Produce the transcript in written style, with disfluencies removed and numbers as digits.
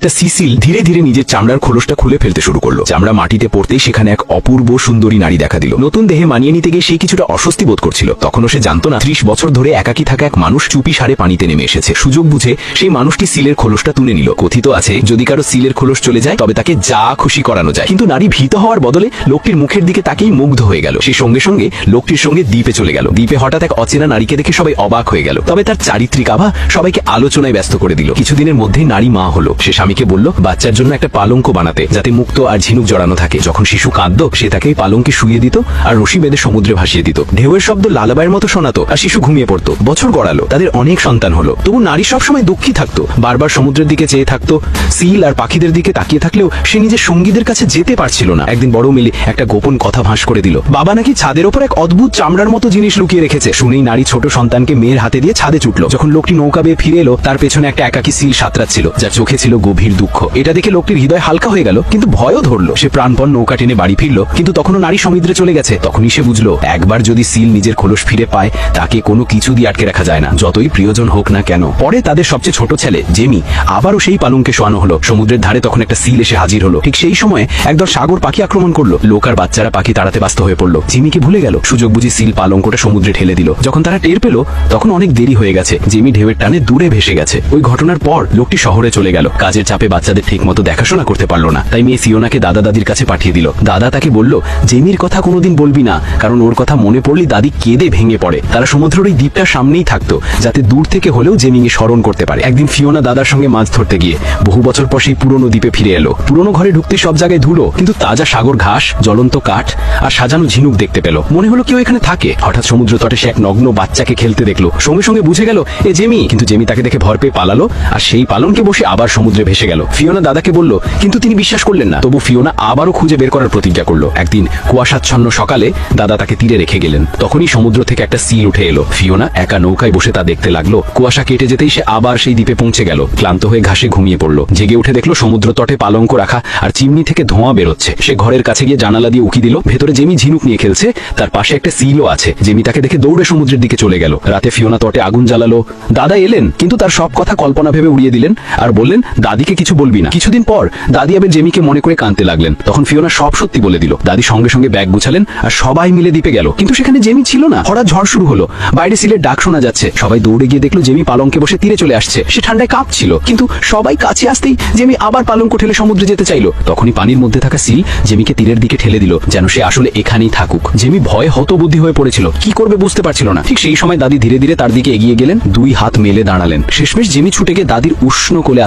একটা সিসিল ধীরে ধীরে নিজের চামড়ার খোলসটা খুলে ফেলতে শুরু করলো। চামড়া মাটিতে পড়তেই সেখানে এক অপূর্ব সুন্দরী নারী দেখা দিল। নতুন দেহে মানিয়ে নিতে গিয়ে সে কিছুটা অস্বস্তি বোধ করছিল। তখনও সে জানতো না 30 বছর ধরে একাকী থাকা এক মানুষ চুপি সারে পানিতে নেমে এসেছে। সুযোগ বুঝে সেই মানুষটি সিলের খোলসটা তুলে নিল। কথিত আছে যদি কারো সিলের খোলস চলে যায় তবে তাকে যা খুশি করানো যায়। কিন্তু নারী ভীত হওয়ার বদলে লোকটির মুখের দিকে তাকিয়ে মুগ্ধ হয়ে গেল। সে সঙ্গে সঙ্গে লোকটির সঙ্গে দ্বীপে চলে গেল। দ্বীপে হঠাৎ এক অচেনা নারীকে দেখে সবাই অবাক হয়ে গেল। তবে তার চারিত্রিক আভা সবাইকে আলোচনায় ব্যস্ত করে দিল। কিছুদিনের মধ্যেই নারী মা হলো। সে স্বামীকে বলল বাচ্চার জন্য একটা পালঙ্ক বানাতে, যাতে মুক্ত আর ঝিনুক জড়ানো থাকে। যখন শিশু কাঁদতো সে তাকে পালঙ্কে শুইয়ে দিত আর রশি বেঁধে সমুদ্রে ভাসিয়ে দিত। ঢেউয়ের শব্দ লালাবাইয়ের মতো শোনাতো আর শিশু ঘুমিয়ে পড়তো। বছর গড়ালো, তাদের অনেক সন্তান হলো। তবু নারী সবসময় দুঃখী থাকতো, বারবার সমুদ্রের দিকে চেয়ে থাকতো। সিল আর পাখিদের দিকে তাকিয়ে থাকলেও সে নিজের সঙ্গীদের কাছে যেতে পারছিল না। একদিন বড় মিলে একটা গোপন কথা ফাঁস করে দিল। বাবা নাকি ছাদের ওপর এক অদ্ভুত চামড়ার মতো জিনিস লুকিয়ে রেখেছে। শুনেই নারী ছোট সন্তানকে মেয়ের হাতে দিয়ে ছাদে ছুটলো। যখন লোকটি নৌকা বেয়ে ফিরে এলো তার পেছনে একটা একাকী সিল সাঁতরাচ্ছিল, যার চোখে ছিল গভীর দুঃখ। এটা দেখে লোকটির হৃদয় হালকা হয়ে গেল, কিন্তু ভয়ও ধরলো। সে প্রাণপণ নৌকা টেনে বাড়ি ফিরলো, কিন্তু তখনও নারী সমুদ্রে চলে গেছে। তখনই সে বুঝলো একবার যদি সিল নিজের খোলস ফিরে পায় তাকে কোনো কিছু দিয়ে আটকে রাখা যায় না, যতই প্রিয়জন হোক না কেন। পরে তাদের সবচেয়ে ছোট ছেলে জেমি আবারও সেই পালঙ্কে শোয়ানো হলো। সমুদ্রের ধারে তখন একটা সিল এসে হাজির হলো। ঠিক সেই সময় একদল সাগর পাখি আক্রমণ করলো। লোক আর বাচ্চারা পাখি তাড়াতে ব্যস্ত হয়ে পড়লো। জিমিকে ভুলে গেল। সুযোগ বুঝি সিল পালঙ্কটা সমুদ্রে ঠেলে দিল। যখন তারা টের পেল তখন অনেক দেরি হয়ে গেছে। জিমি ঢেউয়ের টানে দূরে ভেসে গেছে। ওই ঘটনার পর লোকটি শহরে চলে গেল। কাজের চাপে বাচ্চাদের ঠিক মতো দেখাশোনা করতে পারলো না, তাই মেয়ে ফিওনাকে দাদা দাদির কাছে পাঠিয়ে দিল। দাদা তাকে বলল জেমির কথা কোনোদিন বলবি না, কারণ ওর কথা মনে পড়লে দাদি কেঁদে ভেঙে পড়ে। তারা সমুদ্রের ওই দ্বীপটার সামনেই থাকতো, যাতে দূর থেকে হলেও জেমিকে স্মরণ করতে পারে। একদিন ফিওনা দাদার সঙ্গে মাছ ধরতে গিয়ে বহু বছর পর সেই পুরনো দ্বীপে ফিরে এলো। পুরনো ঘরে ঢুকতে সব জায়গায় ধুলো, কিন্তু তাজা সাগর ঘাস, জ্বলন্ত কাঠ আর সাজানো ঝিনুক দেখতে পেল। মনে হলো কেউ এখানে থাকে। হঠাৎ সমুদ্র তটে সে এক নগ্ন বাচ্চাকে খেলতে দেখলো। সঙ্গে সঙ্গে বুঝে গেল এ জেমি। কিন্তু জেমি তাকে দেখে ভর পেয়ে পালালো আর সেই পালঙ্কে বসে আবার সমুদ্রে ভেসে গেল। ফিওনা দাদাকে বলল, কিন্তু তিনি বিশ্বাস করলেন না। তবু ফিওনা আবারও খুঁজে বের করার প্রতিজ্ঞা করলো। একদিন কুয়াশাচ্ছন্ন সকালে দাদা তাকে তীরে রেখে গেলেন। তখনই সমুদ্র থেকে একটা সিল উঠে এলো। ফিওনা একা নৌকায় বসে তা দেখতে লাগলো। কুয়াশা কেটে যেতেই সে আবার সেই দ্বীপে পৌঁছে গেল। ক্লান্ত হয়ে ঘাসে ঘুমিয়ে পড়লো। জেগে উঠে দেখলো সমুদ্র তটে পালঙ্ক রাখা আর চিমনি থেকে ধোঁয়া বেরোচ্ছে। সে ঘরের কাছে গিয়ে জানালা দিয়ে উকি দিল। ভেতরে জেমি ঝিনুক নিয়ে খেলছে, তার পাশে একটা সিলও আছে। জেমি তাকে দেখে দৌড়ে সমুদ্রের দিকে চলে গেল। রাতে ফিওনা তটে আগুন জ্বালালো। দাদা এলেন, কিন্তু তার সব কথা কল্পনা ভেবে উড়িয়ে দিলেন আর বললেন দাদিকে কিছু বলবি না। কিছুদিন পর দাদি আবার জেমিকে মনে করে কাঁদতে লাগলেন। তখন ফিওনা সব সত্যি বলে দিল। দাদি সঙ্গে সঙ্গে ব্যাগ গুছালেন আর সবাই মিলে দ্বীপে গেল। কিন্তু সেখানে জেমি ছিল না। হঠাৎ ঝড় শুরু হলো। বাইরে সিলের ডাক শোনা যাচ্ছে। সবাই দৌড়ে গিয়ে দেখলো জেমি পালঙ্কে বসে তীরে চলে আসছে। সে ঠান্ডায় কাঁপছিল, কিন্তু সবাই কাছে আসতেই জেমি আবার পালঙ্ক ঠেলে সমুদ্রে যেতে চাইলো। তখনই পানির মধ্যে থাকা সিল জেমিকে তীরের দিকে ঠেলে দিল, যেন সে আসলে এখানেই থাকুক। জেমি ভয়ে হতবুদ্ধি হয়ে পড়েছিল, কি করবে বুঝতে পারছিল না। ঠিক সেই সময় দাদি ধীরে ধীরে তার দিকে এগিয়ে গেলেন, দুই হাত মেলে দাঁড়ালেন। শেষমেশ জেমি ছুটে গিয়ে দাদির উষ্ণ কোলে